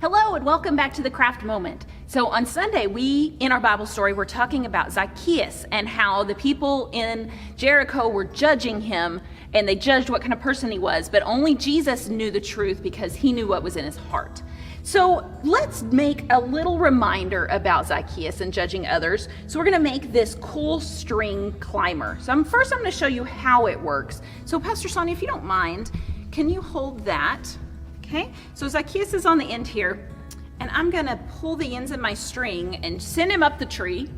Hello and welcome back to the Craft Moment. So on Sunday, in our Bible story, we're talking about Zacheous and how the people in Jericho were judging him, and they judged what kind of person he was, but only Jesus knew the truth because he knew what was in his heart. So let's make a little reminder about Zacheous and judging others. So we're gonna make this cool string climber. So first I'm gonna show you how it works. So Pastor Sonia, if you don't mind, can you hold that? Okay, so Zacheous is on the end here, and I'm gonna pull the ends of my string and send him up the tree.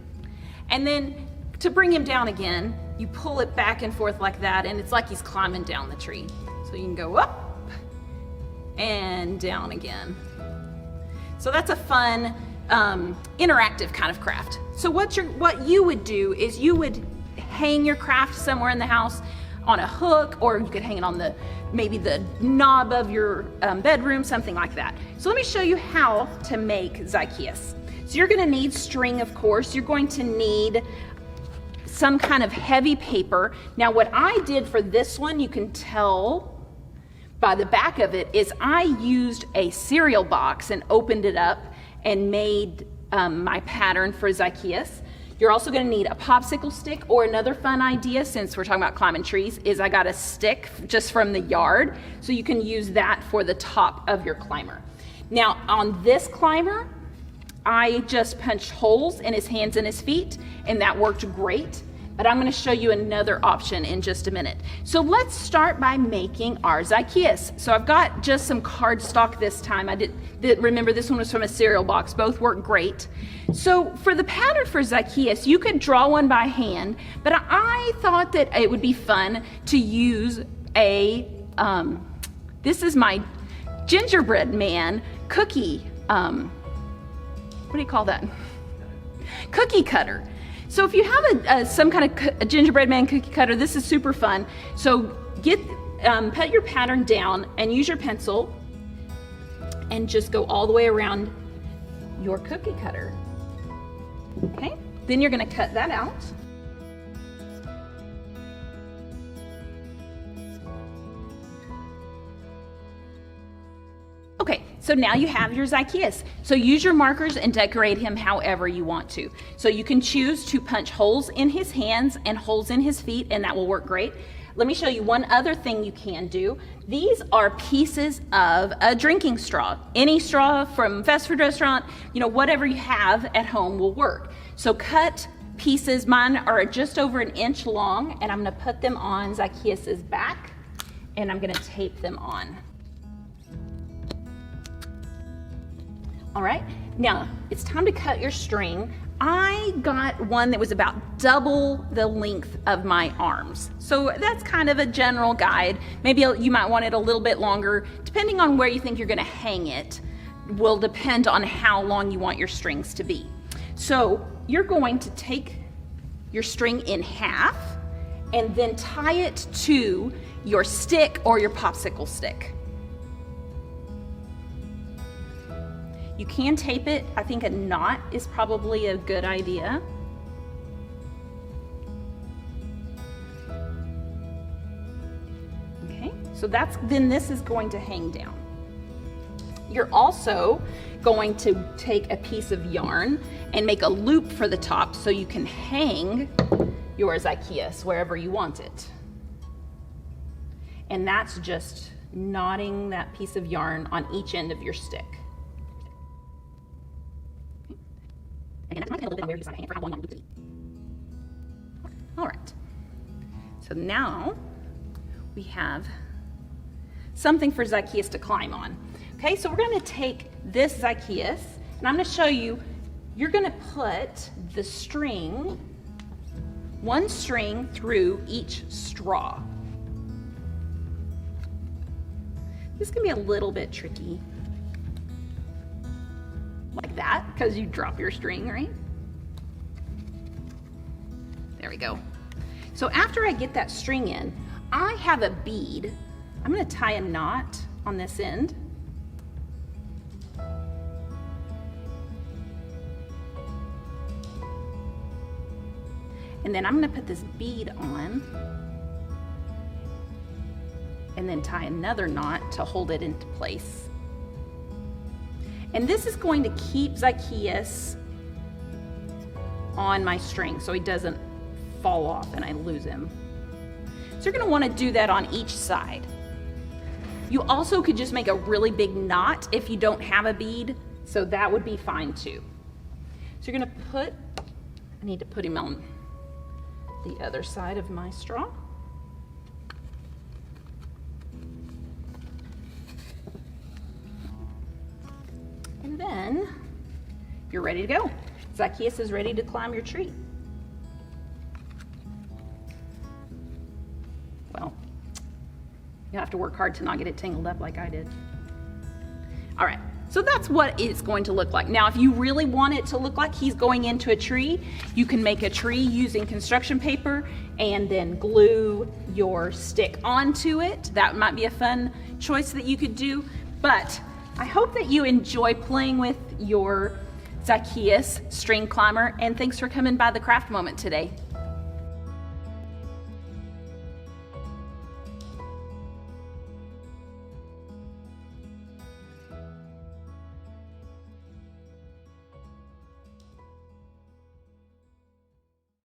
And then to bring him down again, you pull it back and forth like that, and it's like he's climbing down the tree. So you can go up and down again. So that's a fun, interactive kind of craft. So what you would do is you would hang your craft somewhere in the house on a hook, or you could hang it on maybe the knob of your bedroom, something like that. So let me show you how to make Zacheous. So you're gonna need string, of course. You're going to need some kind of heavy paper. Now what I did for this one, you can tell by the back of it, is I used a cereal box and opened it up and made my pattern for Zacheous. You're also gonna need a popsicle stick, or another fun idea, since we're talking about climbing trees, is I got a stick just from the yard, so you can use that for the top of your climber. Now on this climber, I just punched holes in his hands and his feet, and that worked great. But I'm gonna show you another option in just a minute. So let's start by making our Zacheous. So I've got just some cardstock this time. Remember, this one was from a cereal box. Both work great. So for the pattern for Zacheous, you could draw one by hand, but I thought that it would be fun to use this is my gingerbread man cookie, what do you call that? Cookie cutter. So if you have some kind of a gingerbread man cookie cutter, this is super fun. So put your pattern down and use your pencil and just go all the way around your cookie cutter. Okay, then you're gonna cut that out. Okay, so now you have your Zacheous. So use your markers and decorate him however you want to. So you can choose to punch holes in his hands and holes in his feet, and that will work great. Let me show you one other thing you can do. These are pieces of a drinking straw. Any straw from fast food restaurant, whatever you have at home will work. So cut pieces, mine are just over 1 inch long, and I'm gonna put them on Zacheous's back, and I'm gonna tape them on. All right, now it's time to cut your string. I got one that was about double the length of my arms. So that's kind of a general guide. Maybe you might want it a little bit longer. Depending on where you think you're gonna hang it will depend on how long you want your strings to be. So you're going to take your string in half and then tie it to your stick or your popsicle stick. You can tape it. I think a knot is probably a good idea. Okay, so then this is going to hang down. You're also going to take a piece of yarn and make a loop for the top so you can hang your Zacheous wherever you want it. And that's just knotting that piece of yarn on each end of your stick. Again, that's a little bit on where you decide to hang it for how long you want it to be. All right, so now we have something for Zacheous to climb on. Okay, so we're gonna take this Zacheous, and I'm gonna show you, you're gonna put the string, one string through each straw. This can be a little bit tricky. Like that, because you drop your string, right? There we go. So after I get that string in, I have a bead. I'm gonna tie a knot on this end. And then I'm gonna put this bead on and then tie another knot to hold it into place. And this is going to keep Zacheous on my string so he doesn't fall off and I lose him. So you're gonna wanna do that on each side. You also could just make a really big knot if you don't have a bead, so that would be fine too. So you're gonna I need to put him on the other side of my straw. And then you're ready to go. Zacheous is ready to climb your tree. Well, you'll have to work hard to not get it tangled up like I did. All right, so that's what it's going to look like. Now, if you really want it to look like he's going into a tree, you can make a tree using construction paper and then glue your stick onto it. That might be a fun choice that you could do, but I hope that you enjoy playing with your Zacheous string climber, and thanks for coming by the craft moment today.